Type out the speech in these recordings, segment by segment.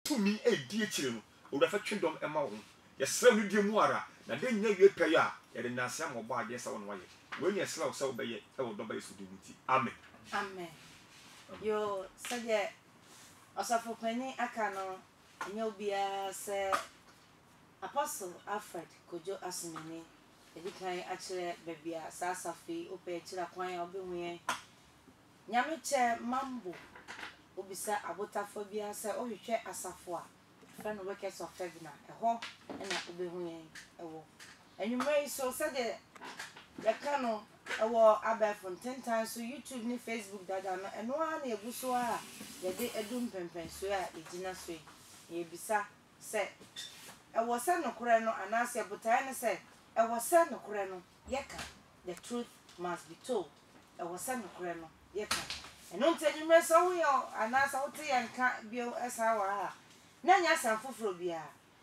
to me a dear children, or if a children a mountain. Yes, sir, you dear Moara, now then you pay ya, and then Nasam or bar, yes, on way. When you slow so by it, I will not base with dignity. Amen. Amen. You said that, also for penny, I cannot, and you'll be a say Apostle Alfred, could you ask me? Ebi kan actually baby a sasafi ope chira kwan obi hwe nyame che mambo obisa abotafo bia se ohwehwe asafo a friend workers of Febna eho na obi hwe ewo enwumre so said the kano ewo abefon 10 times so YouTube ni Facebook dada no eno a na eguso a ye de edum pempen so a ejina so ye bisa se ewo se nokore no anase botai ne se ewo se nokore no yeka the truth must be told ewo se nokore no yeka eno ntanyume so wo yo anasa wote yanka bio esa wa ha na nya san foforo bia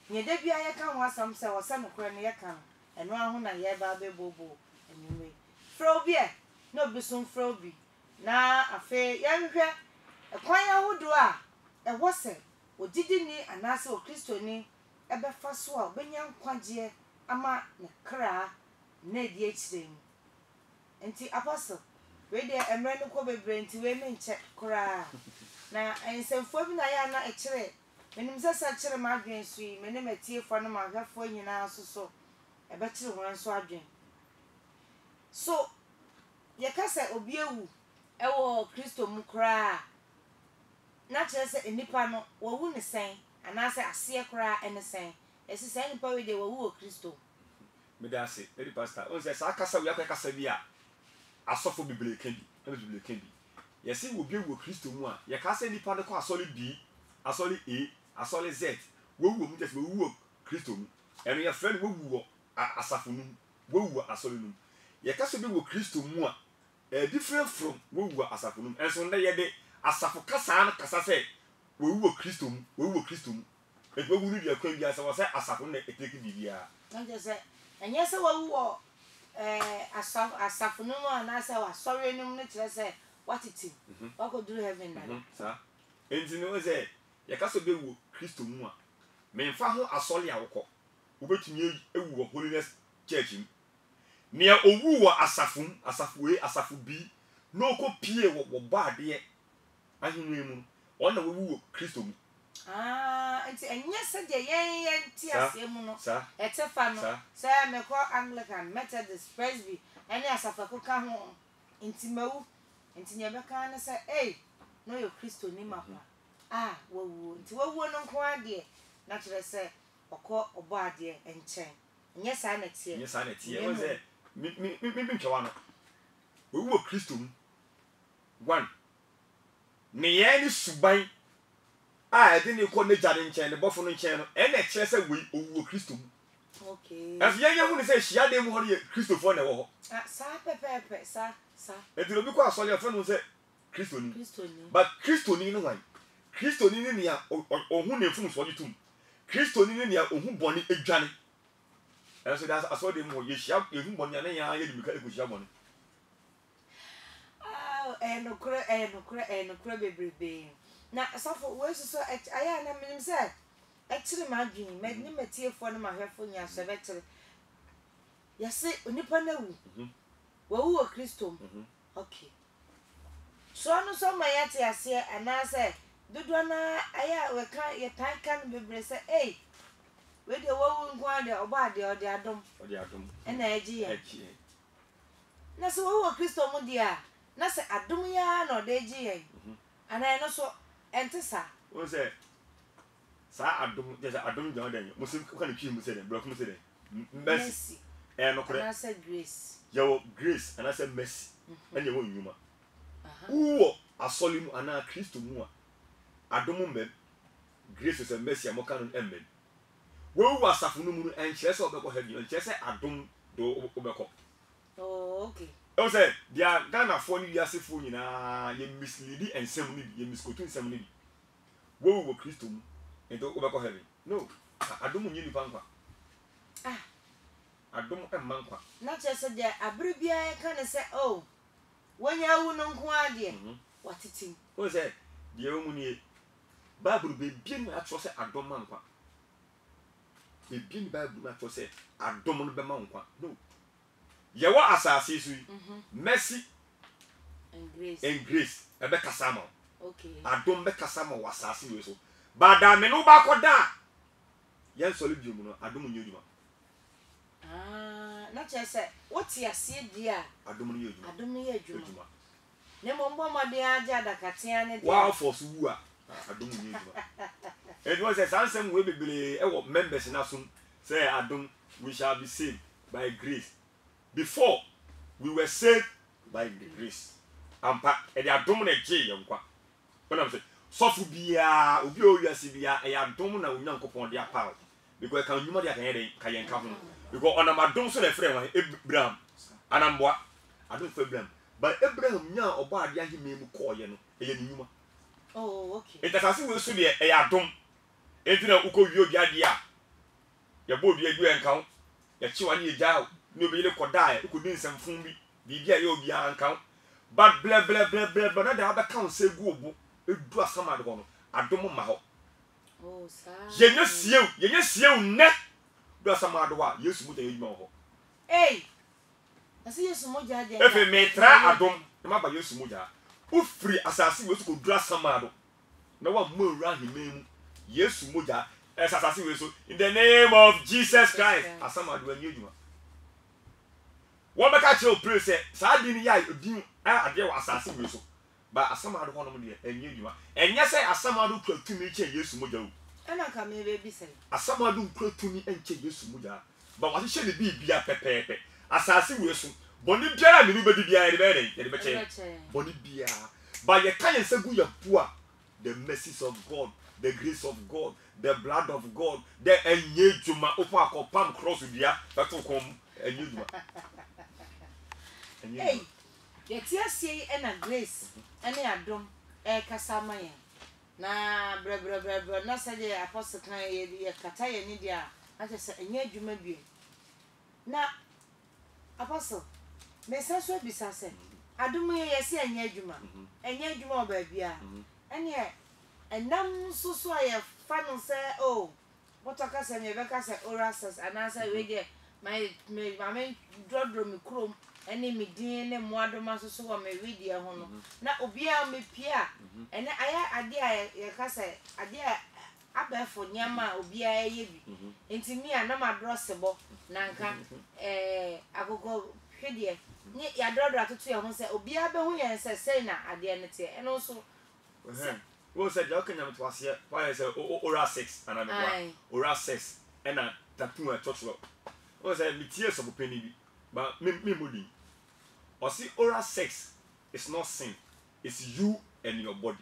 nye de bia yeka ho asam se wo se nokore no yeka eno aho na ye ba bebobo enyume frobie no bisum frobi na afe yanhwe ekwan ahodo a ewo se odidi ni anasa o Kristo ni ebefa so a obenya nkwaje ama ne kra na die chire mu enti apostle we de emre no ko bebre enti we me nche kra na ensemfo bi na ya na ekire menim se sa kire ma adwen so yi menim atiefo no ma hwefo nyina so ebe kire ho nso adwen so ye ka se obi ewu ewo Kristo mu kra na kire se enipa no wo wu ne sen anase ase kra ene sen esi sen nipa we de wo wu Kristo me da se eri pastor on se sa kasa we akasa bi a asofo bibele kan bi na bibele kan bi yesi wo bi wo Kristo mu a ye ka se nipa de ko asole B asole A asole Z wo wu mu tese wo wu Kristo mu eno ye friend wo wu asafo nu wo wu asole nu ye ka se bi wo Kristo mu a different from wo wu asafo nu enso nda ye de asafo kasa na kasa se wo wu Kristo mu wo wu Kristo mu e wo wu ni dia kwan bi asa wo se asafo na eteki bibia nje se enye se wo wu asafo no mu anasa wa sorry no ne kire se watiti wa go do heaven na sa enti no se ye ka so be wu Kristo mu a me mfa ho asole a wokọ wo betumi ewu wo holiness church mu ne owu wo asafo bi no ko pie wo baade ahinwe mu ona wo wu Kristo mu enti enye se de yen ti asemu no etefa no se me ko Anglican Methodist Presby ene asafako ka ho enti mawu enti nye beka na se no yo Kristo ni mapa wo enti wo no nko ade na kire se okọ obo ade enchen enye sa na tie wo se mi twa no wo wu Kristo mu one ne ye ni suban edi ni ko ne jare nchen ne bofo no nchen no ene kire se we owu Kristo mu okay as ye hu ni se hia dem ho ne Kristofo ne wo ho sa pepepe sa edi obi ko asole afo no se Kristo ni but Kristo ni no wan Kristo ni ni ya ohun ne fun so jitum Kristo ni ni ya ohun boni edwane so that's aso dem ho ye hia ehun boni na ya ye dimika eko hia boni no kure bebrebe na asafo we so aya na minim se ekire ma adwen me metiefo no ma hwefo nya so betere yase onipa na wu wo wu Kristo okay so no so ma yate ase anase dodo na aya we ka ye tan kan bebre se we de wo wu nko ade oba ade ode adom ena eji ye na so wo wu Kristo mu dia na se adom ya na ode eji ye ana no so entesa wo se sa adom je adom je odan musim ka ne twi mu se den block mu se den mercy no kore na se grace yo grace ana se mercy anya wo nyuma wo asoli mu ana Kristo mu a adom mbem grace se mercy amoka no mbem wo asafo no mu no enkyere se obekọ heaven enkyere se adom do obekọ okay o se dia Ghana fo ni wiasefo nyina ye mislead ensem ni ye miskotu ensem ni wo Kristo mu ento obekọ heaven no adom nyi ni pankwa adom emmankwa na chese de abribia ye kan se wonya wu no nko ade watiti o se dia mu ni Bible be bien na atro se adom man kwa. Be bien Bible na atro se adom no be man kwa. No. Ye wa asase su mercy and grace. Ebe kasama. Okay. Adom be kasama wa asase we so. Bada me no ba koda. Yen solid mu no adom nyeduma. Na che se what ya sie dia Adom no yeduma. Adom no yeduma. Ne mo mbo mode aja da katea ne dia. Wa force wu a adom nyeduma. It was a sansem we bebele e wo members na so say adom we shall be saved by grace. Before we were saved by the grace. Ampa e de adom na je ye nkwa. When I'm saying sofu bia obi o wiase bia e adom na onyankopon de apa. Because kan nyuma de kan ye kan ye nka ho. Because on amadom so the friend one Abraham anamboa adom for Abraham. But Abraham nya oba ade ahime mu ko ye no e ye nyuma. Oh, okay. It asase we so de e adom. Enti na uko wi obi ade a ye bo obi adu enka ho. Ye chi wani ye ja ni obi le koda e uko din samfun bi bibia ye obi anka. But blah na da ba kan se gu obo edu asama de ho no adom ma ho. Oh, sa. Ye nya siew ne du asama de wa Yesu mu ta yima ho. Hey. Asi Yesu mo ja de. Efe metra adom na ma ba Yesu mu ja. Ufri asase we so ko du asama do. Na wa mo wura himemu Yesu mu ja asase we so in the name of Jesus Christ asama do anyeduma. Wo be ka che o pray say sa di ni ya odin ade wa asase we so ba asama do hono mo de anyeduma. Enya say asama do kwatumi che Yesu mu ja o. Ana ka me be bi say. Asama do kwatumi enche Yesu mu ja. Ba wa hye ne bibia pepepe. Asase we so boni biara me ni be bibia ye be che. Boni bia ba ye kan yense gu ya pua the mercies of God, the grace of God, the blood of God, the enyejuma opo akopam cross bia that will come enyejuma. Hey, ye tia sie e na grace ene adom e kasama ya. Na bra na se de apostle kan ye kata ye ni dia na se enyejuma bi. Na apostle me se so bisa se adom ye se enyejuma. Enyejuma oba bia. Ene enam susu aye fa no se oh what aka se me be ka se oral sex anasa we de my drodro mi krom ene mi din ne moadoma susu wo me we ho no na obi a me pia ene aya ade a ye ka se ade a abefo nyama obi a ye bi enti mi a na ma drosebo na nka agogo hwede ni ya drodro atoto ye ho se obi a be ho ye se sei na ade ne te eno so Wo said you can to us here. Why is oral sex and I'm oral sex and a tattoo at church. Wo said me tears of penny but me body. Or see oral sex is not sin. It's you and your body.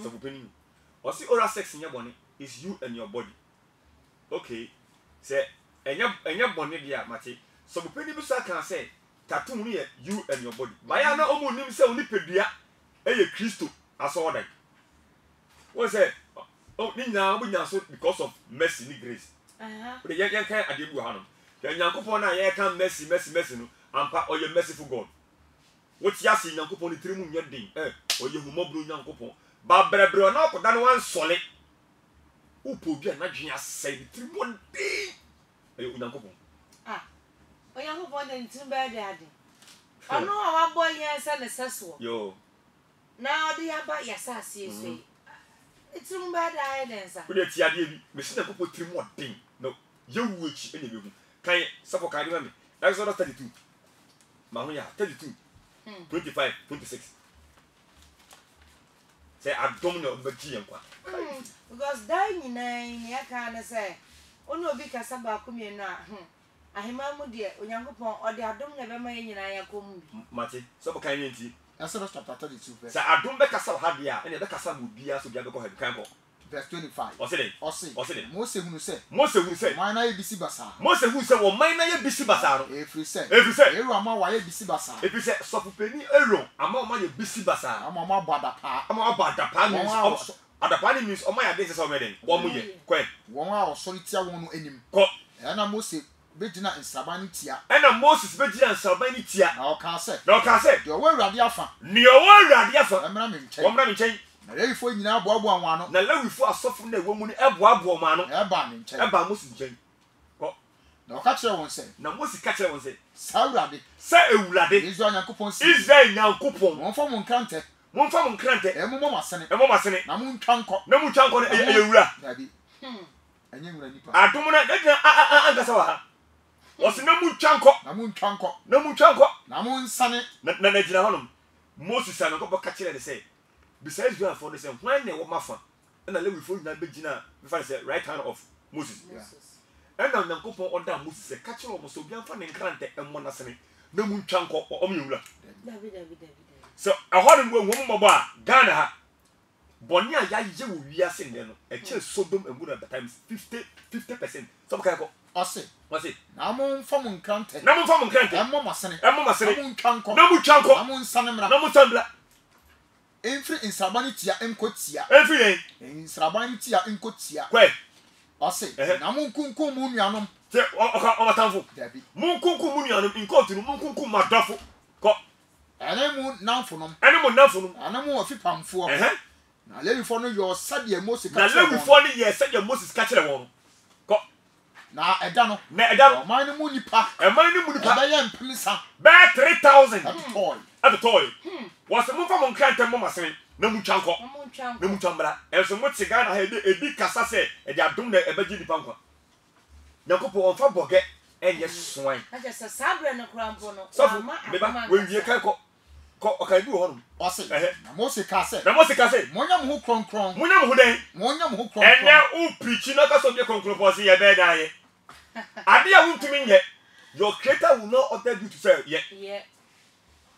So penny. Or see oral sex in your body is you and your body. Okay. Say and your body dear Mati. So penny bisa can say tattoo me you and your body. Bayana omo nim say oni pedua eye Kristo aso that. What say? Oh, now we so because of mercy and grace. But the young can I did Hanum. The young couple now, you can mercy, no, and or your merciful God. What's Yassi, young couple, the 3 moon your ding, or you more blue young couple. But Brebro, now put down one solid. Who put you not just say 3 1 day? Young couple. Ah, a young couple and 2 bad daddy. I know our boy, yes, and a sessile. Yo. Now they are by your sassy. It's too bad I answer. But it's Yadi, Mr. Couple 3 1 thing. No, you which any room. Can you support Kadi? That's all 32. Mahoya, 32, 25, 26. Say, I don't know but G. Because dying in I can't say, oh no, because about come in now. I am a dear, or young upon, or the Adam never made in I come. Mati, so can you see? Exodus chapter 32, verse. So I don't make us have here, and the Casa would be as to the other camp. Verse 25. Or say, Moses who said, Moses who said, Mine I be Sibasa. Moses who said, well, mine I be Sibasa. If you say, Rama, why be Sibasa? If you say, so penny, among my busy basa, I'm a Badapa. I'm about the pan. At the pan means, oh my days already. 1 million. Quite 1 hour solitaire one enemy. And I'm Moses. Begina in Sabanitia. And a Moses Begina in Sabanitia. Now can say. No can say. Your word radiafa. Near word radiafa. I'm not in change. na lewifo nyina boaboa wɔn ano na lewifo asɔfo na ɛwɔ mu no ɛboaboa wɔn ano ɛba ne nkyɛn ɛba Moses nkyɛn kɔ na ɔka kyerɛ wɔn sɛ na Moses ka kyerɛ wɔn sɛ saa Awurade sɛ Ewurade Israel Nyankopɔn si Israel Nyankopɔn wɔmfa mo nkrantɛ momfa mo nkrantɛ ɛmomɔ masene ɛmɔ masene na montwa nkɔ na mu twa nkɔ no ɛyɛ wura dabi ɛnyɛ nwura nipa adom no ɛgyina ankasa wɔ ha wɔse na mu twa nkɔ na montwa nkɔ na mu twa nkɔ na monsane na gyina hɔnom Moses a Nyankopɔn ka kyerɛ ne sɛ bisa Israelfoɔ no sɛ hwan na ɛwɔ mafa ɛna Lewifoɔ nyinaa bɛgyina mefa ne sɛ right hand of Moses ɛna Nyankopɔn ɔda Moses sɛ ka kyerɛ wɔn sɛ obi amfa ne nkrantɛ ɛmmɔ n'asene na mu ntwa nkɔ ɔmo yɛ wura sɛ ɛhɔ no wɔn mmɔbɔ a Ghana ha bɔnne a yɛayɛ wɔ wiase nnɛ no ɛkyɛ Sodom and Gomorrah times 50% sɛ ɔka yɛkɔ ɔse wɔse na momfa mo nkrantɛ na momfa mo nkrantɛ ɛmmɔ masene ɛmmɔ masene na montwa nkɔ na mu twa nkɔ na monsane mmra na mu sambla ɛmfiri nsraban no tia nkɔ tia ɛmfiri yɛn nsraban no tia nkɔ tia kɔɛ ɔse na monkunkum mo nuanom sɛ ɔmatamfo dabi monkunkum mu nuanom nkɔɔto no monkunkum madɔfo kɔ ɛne mo namfonom ɛne mo nnamfo nom ɛne mo afipamfoɔ na Lewifoɔ no yɛ sɛdeɛ Mose ka na kyerɛ wɔn Lewifoɔ no yɛ sɛdeɛ Moses ka kyerɛ wɔn kɔ na ɛda no ɔman no mu nipa ɛman no mu nipa ɛbɛyɛ mpemisa bɛɛ 3000 ɛtotɔɔe ɛtotɔɔe wɔsɛ momfa mo nkrantɛ mmɔ masene na mu twa nkɔ na mu twa mmra ɛnso mote Ghana ha ɛdi kasa sɛ ɛde adom na ɛbɛgye nipa nkwa Nyankopɔn ɔmfa bɔgɛ ɛnyɛ soan sɔfo meba wɔnwie kan kɔ ɔkan bi wɔ hɔnom ɔse na Mose ka sɛ monyɛ mo ho kronkron monya mo ho dɛn monyɛ mo ho ɛnɛ kronkron wo pirikyi na ka sɛ ɔdeɛ kronkron pɔ sɛ yɛbɛɛ daa yɛ ade a wontumi nyɛ your creator will not order you to say yɛ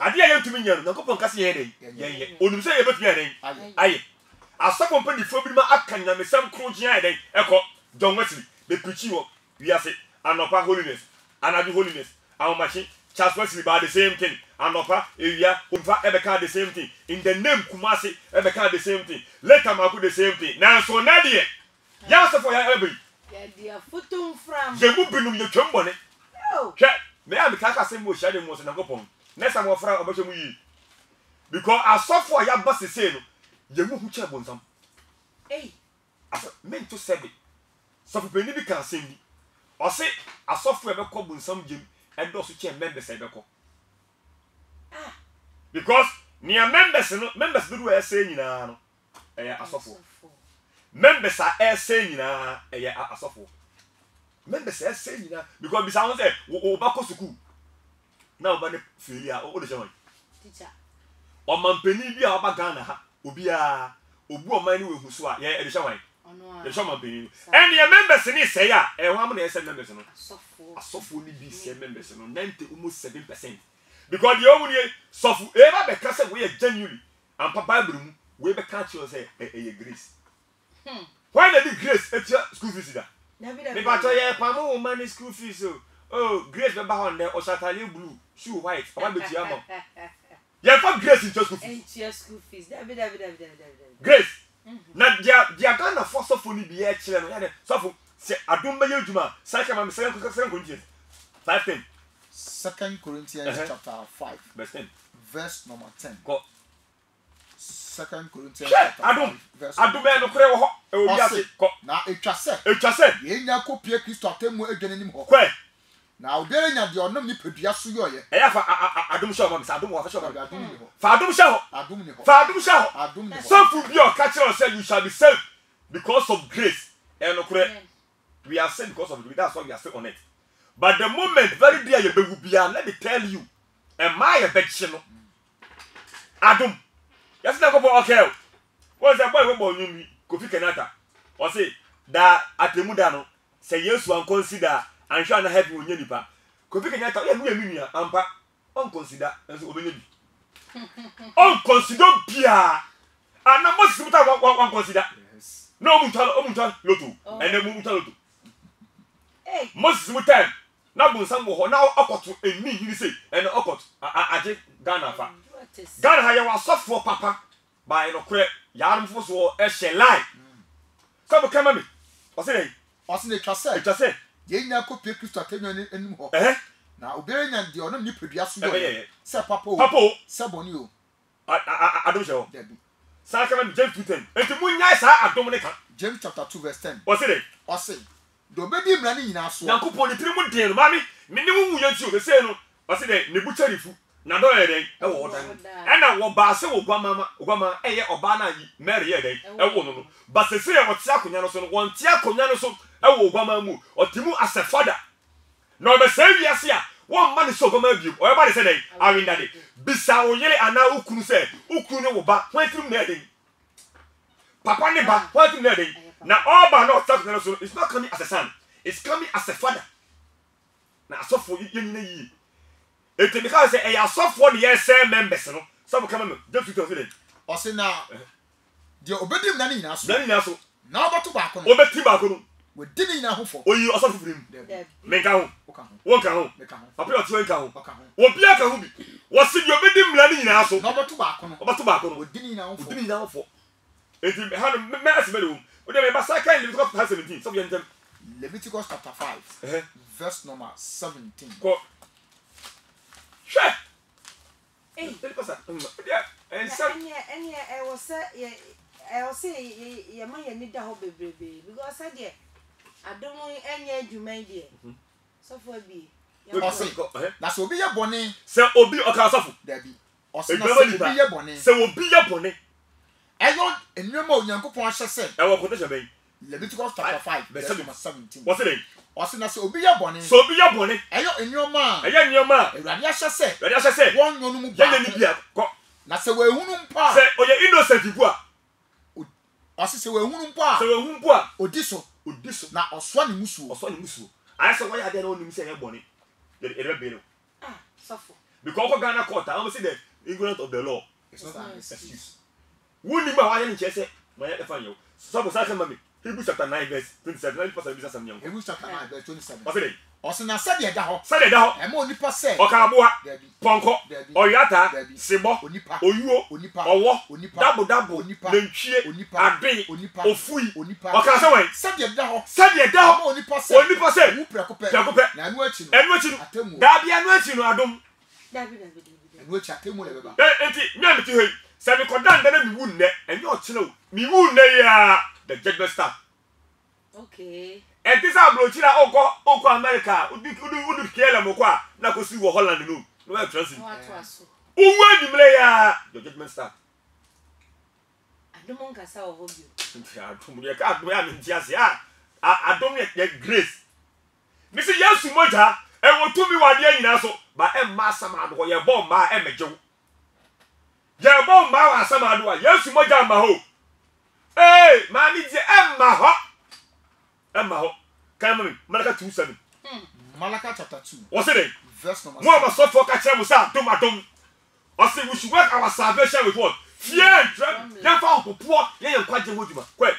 ade a yɛntumi nyɛ no Nyankopɔn ka sɛ yɛyɛ dɛn yɛyɛ onim sɛ yɛbɛtumi yɛ dɛn ayɛ asɔfo mpanifoɔ bi ma aka nyamesɛm koro gyea yɛ dɛn ɛkɔ John Wesley bɛpirikyi wɔ wiase anɔpa holiness anadwo holiness ahomakye Charles Wesley ba the same thing anopa ewia umfa ebeka the same thing in the name Kumasi ebeka the same thing later maku the same thing na so na de ya so for ya ebi ya dia futum from je mu binum ye twembone hwe me ya beka ka sem mo hia de mo so na kopon next time ofra obehwe mu yi because asofo ya ba sese no ye mu hu che bonsam aso men to sebe so for peni bi kan sem bi o se asofo ebekọ bonsam jem edo so che members ebekọ because near members do we say nyina no eya asofo members are say nyina eya asofo members say nyina because bisa won say wo ba ko school na wo ba ne failure o de jama teacher o mampeni bi a ba Ghana ha obi a obu o man ni we hu so a ye de jama ye jama mampeni and your members ni say ya e ho am na say members no asofo ni bi say members no 97% because the only sofu eba be ka say we genuinely and papa Bible mu we be catch you say e grace why the grace at your school fees da me ba to ye pamo money school fees oh grace be ba hon there o shatale blue shoe white aba be tia mo ye for grace in school fees grace na dia Ghana for sofu ni bi e kire no ya de sofu se adom be yeduma sai ka ma me 7 Corinthians 5:10 2 Corinthians chapter 5 verse number 10 go 2 Corinthians chapter 5 verse adom be no kure wo ho e obi ase ko na etwa se ye nya kopie Kristo atemu adwanenim ho kwe na obere nya de onom ni pedua so yoye e ya fa adom sha mo adom wo fa sha fa adom sha ho adom ni ho fa adom sha ho adom ni ho some bi o catch us say you shall be saved because of grace e no kure we are saved because of grace that's why we are still on it. But the moment very dear you be bia, let me tell you, and my affection Adam. Yes, na go okay. What's that boy we born you Kofi Kenyatta? Or say that atemuda no say yes one consider and sure na help you nipa. Kofi Kenyatta e mu emi nua ampa on consider and so obenye bi. On consider bia. And na most muta one consider. No muta loto. And then muta loto. Most muta na bonsam wo ho na okoto eni hiri sei ene okoto age Ghana fa Ghana ha ye wasofo papa ba e no kure yarmfo so e hye lie so be kama me o se etwa se ye nya kopie Kristo atenu enim ho na obere nya de onom ni pedua so yo se papa o se boni o adom she ho Sa ka me James 2:10. Enti munya sa adom ne ka. James chapter 2 verse 10. O se dey. O se. Do obedi mmara ni nyina so. Nyankopon ni tiri mu den no mami. Me ni mu ya nti o se no. O se dey ne bucharifu. Na do ye den e wo dan. E na wo ba se wo gwama eye oba na yi Mary ye den e wo no no. Ba se se ye wo tia konya no so no. Won tia konya no so e wo gwama mu. O timu as a father. No be say wi ase a won ma ne so gwama bi. O ye ba de se den awinda de. Bisa wo yele ana ukunu se ukunu ne wo ba. Hwan tirim na den. Papa ne ba hwan tirim na den. Na all ba no tia konya so it's not coming as a son. It's coming as a father. Na asofo ye nyina yi. Eti because say e asofo ne yes members no. Some come no. Just to say O se na de obedi mmara ni nyina so. Na nyina so. Na obato ba ko no. Obeti ba ko no. We di ni nyina hofo. Oyi asofo firim. Menka ho. Oka ho. Wonka ho. Meka ho. Papa yo twenka ho. Oka ho. Obi aka ho bi. Wo se de obedi mmara ni nyina so. Na obato ba ko no. Obato ba ko no. We di ni nyina hofo. Odi ni nyina hofo. Eti ha no me asebe do. O de me ba sa kan Leviticus 17. So yentem. Leviticus chapter 5 verse number 17. Ko. Hwe. Eh. Ele passa. En sa Any I was say ye man ye need da ho bebrebe because said ye adom enye adwuma die. So for bi. O se na so obi ye bone. se obi o ka asofo. Dabi. O se na so obi ye bone. Se obi ye bone. Eyo enwema Onyankopon ahye se. E wo quotation ben. Leviticus chapter 5 verse number 17. What's it? O se na so obi ye bone. So obi ye bone. Eyo enwema. Eya nioma. Ewurade ahye se. Ready as I say. Won nyonu mu ba. Ya ni bia ko. Na se we hunu mpa. Se oye innocent bu a. O se we hunu mpa. Se we hu bu a. Odi so. Odi so. Na oswa ni musuo. Oso ni musuo. Ayi se wo ya de na onim se ye bone. Ere be no. Ah, suffer. Because ko Ghana court, I almost say the ignorant of the law. It's not an excuse. Woni ma wa ye nche se. Ma ye defan yo. So bo sa kan mami. Hebrews chapter 9 verse 27. 9% bisa sam nyam. Hebrews chapter 9 verse 27. What's it? O se na se de da ho. Sa de da ho. E ma onipa se. O ka aboa. Dabi. Ponko. Dabi. Oyata. Dabi. Sebo. Onipa. Oyuo. Onipa. Owo. Onipa. Dabo. Onipa. Lentwie. Onipa. Ade. Onipa. Ofui. Onipa. O ka se wen. Se de da ho. Sa de da Ma ho. onipa se. Onipa se. Wu prekope. Prekope. Na anu achi no. Enu achi no. Atemu. Da bia anu achi no adom. Dabi. Anu achi atemu le beba. Enti me am ti hei. Se me kodan da na mi wu nne. Enye o chi no. Mi wu nne ya. The judgment start. Okay. And this are blochira oko America. Udu kiela mo kwa na ko si wo Holland no. No we transit. No atwaso. Uwe di mle ya. Your judgment start. Adom nkasa wo hobio. Nti adom ye ka adom ya nti ase adom ye grace. Me say Yesu moja e wo tumi wade anyina so ba e ma sama do ye bom ma e mejew. Ye bom ma wa sama do Yesu moja ma ho. Eh, ma mi je emma ho. Emma ho. Come Malachi 2:7. Malachi chapter 2. What's it? Verse number 7. Mo ma so for ka kire mo sa adom. I say we should work our salvation with what? Fear and trembling. Yan fa opopo, yan kwaje hoduma. Kwe.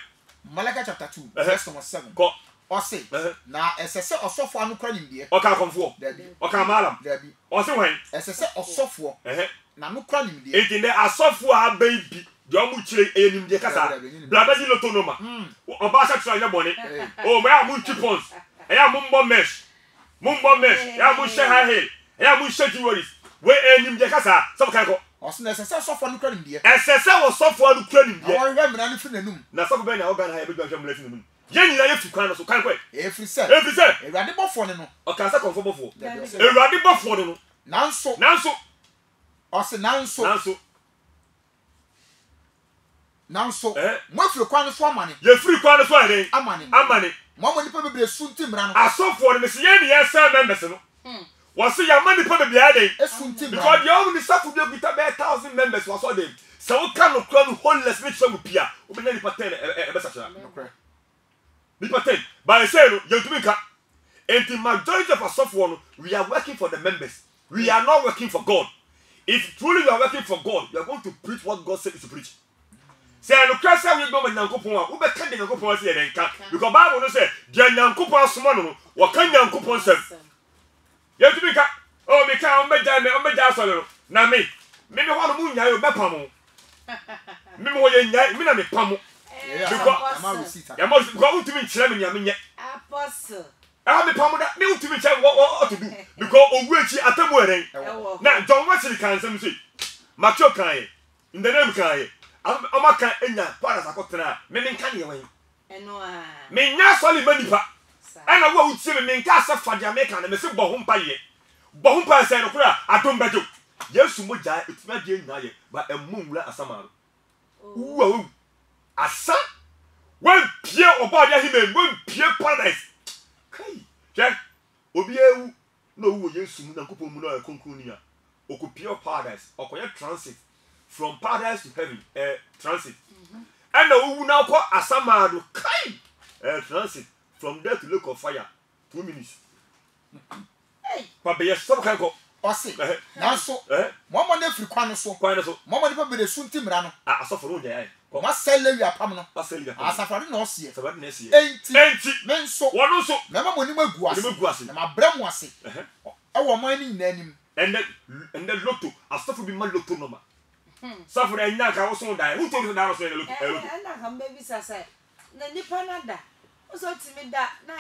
Malachi chapter 2 verse number 7. Ko. O say na esese osofo anu kra nimde. O ka konfo. Dabi. O ka malam. Dabi. O say wen. Esese osofo na nu kra nimde. Enti ne asofo a baby. De o mu kire enimde kasa. Blada di lotonoma. O ba sha tra nya bone. O ma mu chipons. Ya mu mbo mesh. Ya mu she high heel. Ya mu she jewelries. We enimde kasa. So kan ko. O se na esese osofo anu kra nimde. Esese osofo anu kra nimde. Awon hwe mra ni fi nanum. Na so be na o Ghana ha be hwe mra fi nanum. Ye nyina ye tukwan no so kan ko. Every se. Ewurade bofo ne no. O kan sa comfortable. Ewurade bofo ne no. Nanso. O se nanso. Mo afiri kwan no so amane. Ye free kwan no so ade. Amane. Mo nipa bebre sunti mra no. Asofo no se ye ne ye say members no. Was say ya mani pa bebre ade. Esunti mra. Because you only safu be bita be 1,000 members was all them. So we can no kwan wholeness me twa pia. O be na nipa 10 e be sacha. Nipa 10. By say no you to ka. And the majority of asofo no we are working for the members. We are not working for God. If truly you are working for God, you are going to preach what God said you to preach. Say no Christ we go with Nyankopon we be kan de Nyankopon say den kan because Bible no say de Nyankopon asoma no wo kan Nyankopon sem ye to be ka o me kan o me ja so no na me ho no mu nya yo be pam me mo ye nya me na me pam because ya mo go to me kire me nya me nye Apostle me pam da me to me kire what to do because owu echi atamu eren na John Wesley kan sem say macho kan in the name kan amaka enya paradise akotena me menka ne wen eno a me nya soli manipa ana wo utie me menka asafa de ameka na me se bo ho mpa se no kura adom bejo Yesu mo ja etima de nyina ye ba emu nwura asamaro wo asa wan pie obode ahime wan pie paradise kai je obi ewu no wo Yesu mu na kopon mu na konkun ni a okupie paradise okoye transit from paradise to heaven transit and owu na ko asamaro kai transit from there to lake of fire 2 minutes pa be yes so kan ko Ose na so momo na firi kwan so momo ne pa be de sunti mra no asofo no je ma sele apam no asafari na ose enti men so wono so na ma moni magu ase na ma bra mu ase e wo man ni nyina anim and the lotto asofo bi ma lotto no ma safo na nya ka wo so dai who told you that so lotto na kan baby sasa na nipa na da o so timi da na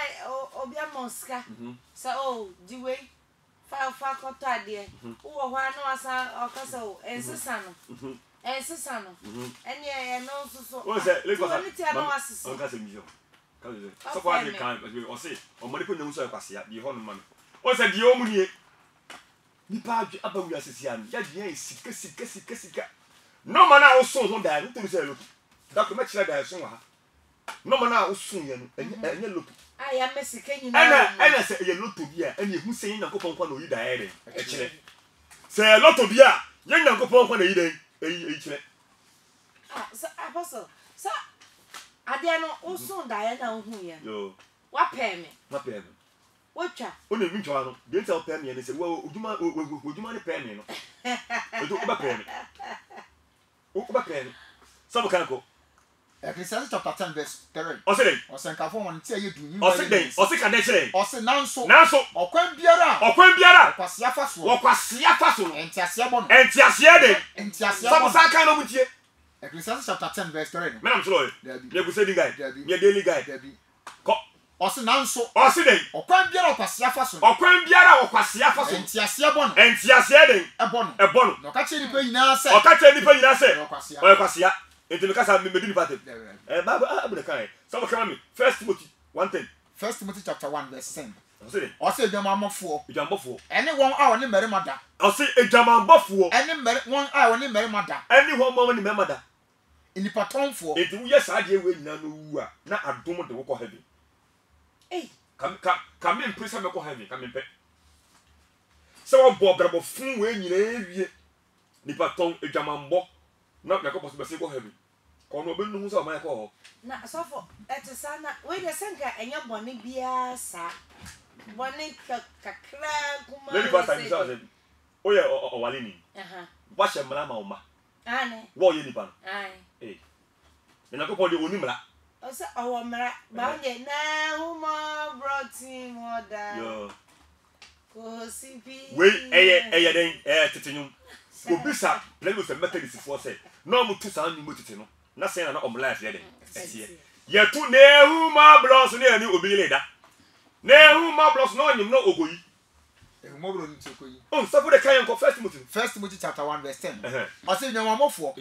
obi amonska so diwe fa kotade wo ho anu asa okasa o ensesa no ene no so o se le ko sa on ka se mi yo ka se so kwa de kan o se o mo de ko nyamu so kwase ya bi ho no ma no o se di o mu nie ni pa abawu asisi an ya di en sika no mana o so ho da no to se lo da ko ma kira da so ha no mana o so ye no enye lo ya mesika nyina ana se ye loto bia ene hu se nyankopon kwa no yi da ere e kire se loto bia ye nyankopon kwa na yi den e kire apostle sa ade no usun da ye na hu ye yo wa peme wotwa oni mi twa no de nta peme ne se wo oduma ne peme no o ba peme sabu kan ko Ecclesiastes chapter 10 verse 3. Ose nka fo won ti aye du yin ose ka de kire ose nanso okwan biara okwasia fa so no entiasia bo no sabu sa kan no mutie Ecclesiastes chapter 10 verse 3. Me am sure me go say the guy me daily guy ko ose nanso okwan biara okwasia fa so entiasia bo no ebo no no ka che nipa nyina se okwasia enti me kasa me medini pate bible abule kan so come me First Timothy 1:10 First Timothy chapter 1 verse 10 ose ejamamofo ene won a woni merima da ose ejamambofo ene won a woni merima da ene won merima da inipa tonfo enti wo yes ade we nyina no wu a na adom de wo ko heaven kam me mpesa me ko heaven kam me pe se wo bo brabo fun we nyina ewie nipa ton ejamambo na me ko possible se ko heaven kono be nu so ma ko na sofo etisa na we de senka enya bone bia sa bone kakra kuma le pastor ni so o ye o wale ni wa she mra ma o ma ane wo ye ni ba ai na ko de oni mra o se o mra ba ye na huma brought him oda yo ko sipi we eye den tetenyum obisa le go se methodist for say no mo tu sa ni mo tete no na say na om life ye den etie ye tu nehu ma blos ne ani obile da nehu ma blos no nyim no ogoyi mo bro ni tikoyi so for the kan ko First Timothy chapter 1 verse 10 o say nyamamofo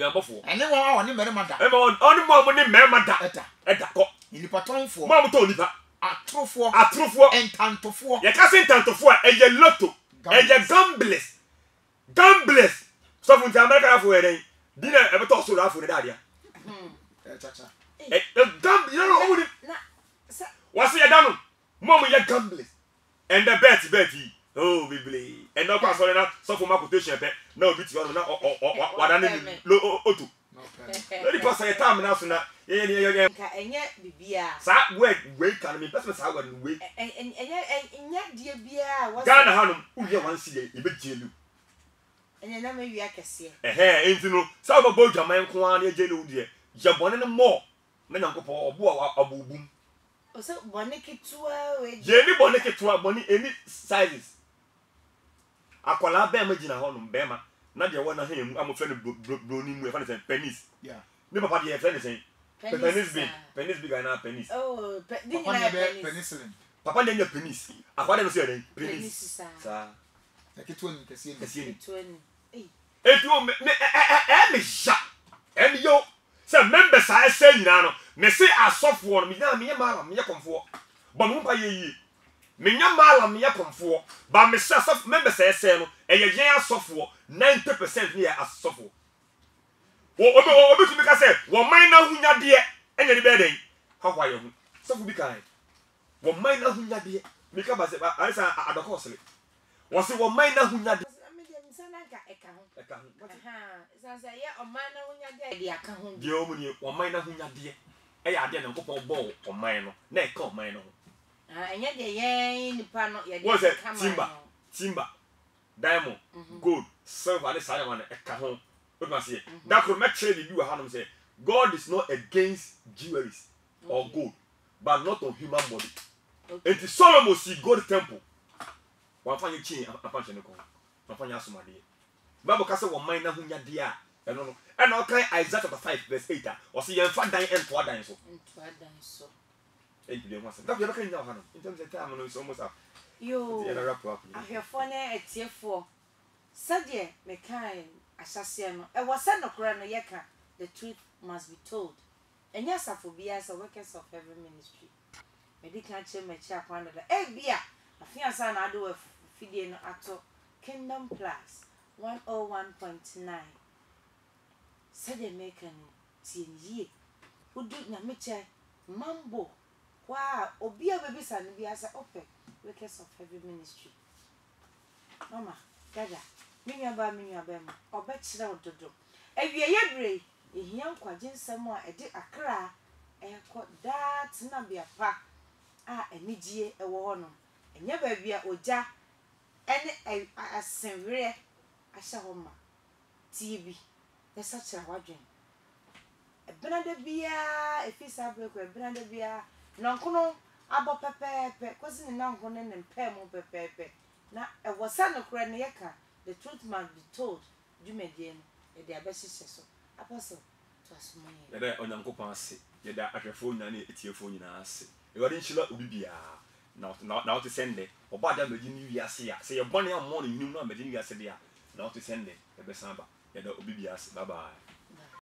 ene won a woni merima da oni mo ni merima da eda ko inipa tonfo mo to nipa atrofo entantofo ye ka say entantofo eye lotto eye gamblers so for the America for eden dina e beto so rafo ne dadia chacha gamble you know who what's your dano mom ye gamblers and the bet oh bibli and no pass on na so for my quotation pe na obi ti on na wada na lo otu no di pass your time na so na ye ka enye bibia sa we kan me person sa wada we enye die bia was Ghana hanum uye wan si ye be jelu enye na me wi akese enti no sa ba bo dwaman ko an ye jelu die je bone no mo na nyankopɔ obo abubum o se bone kitua we je ni bone kitua bone any sizes akola be ma gina ho no be ma na de wona ha emu amofre no broni mu e fa ne sen penis ne papa de e fa ne sen penis big na penis oh penicillin papa de nya penis akwade no se den penis sa e kitua ni kesi ni kitua ni etu me ja and yo say members I say nyina no me say asofo no me na me malam me komfo ba mo pa ye me nya malam me komfo ba me say asofo members I say no e ye yen asofo 90% ne asofo obi tumi ka say wo man na hunya de enya ni be den hwa ye hu sofo bi kan wo man na hunya de me ka ba say alisa adokosle wo say wo man na hunya de Di omuni woman na hunya de e ya de na nkopon bo woman no na e ka woman no enya de yen nipa no ye de timber diamond gold silver le sare wan e ka ho we ma say that could make sure you hanom say God is not against jewelries or gold but not on human body. Enti Solomon see gold temple wan fa ye chin apanche ne ko wan fa nya asomade Bible ka say woman na hunya de a eno no and okay Isaiah chapter 5 verse 8 or see yen fa dan ento adan so you want that you can now in terms of time no it's almost up yo ahwefo na etiefo sade me kan asase no e was no kora no yeka the truth must be told enya safo bia so workers of every ministry medical che mechi akwanda da e bia afia sa na ado fidie no ato Kingdom Plus 101.9 sade me kan tienye udu na meche mambo wow obi abebisa no bia sa ope workers of every ministry mama dada minya ba ma obekire ododo ewie yebre ehia nkwaje nsem a ede akra ekọ dat na bia pa a enigie ewo ho no enya ba bia oja ene asenwere ahya ho ma tv esa kira wadwen ebenada bia efisa breko ebenada bia nonkono abo pepepe kwesi ni nankono ne mpem pepepe na ewo sa no kra ne yeka the truth must be told jumedie no e de abesise so apostle to asumanye ye da onyankopon ase ye da ahwefo nyane etiefo nyina ase e wadi nchila obi bia na o to sende oba da meji ni wiase ya se ye bone ammo no nim no meji ni wiase dia na o to sende e be samba ye da obi bia ase bye bye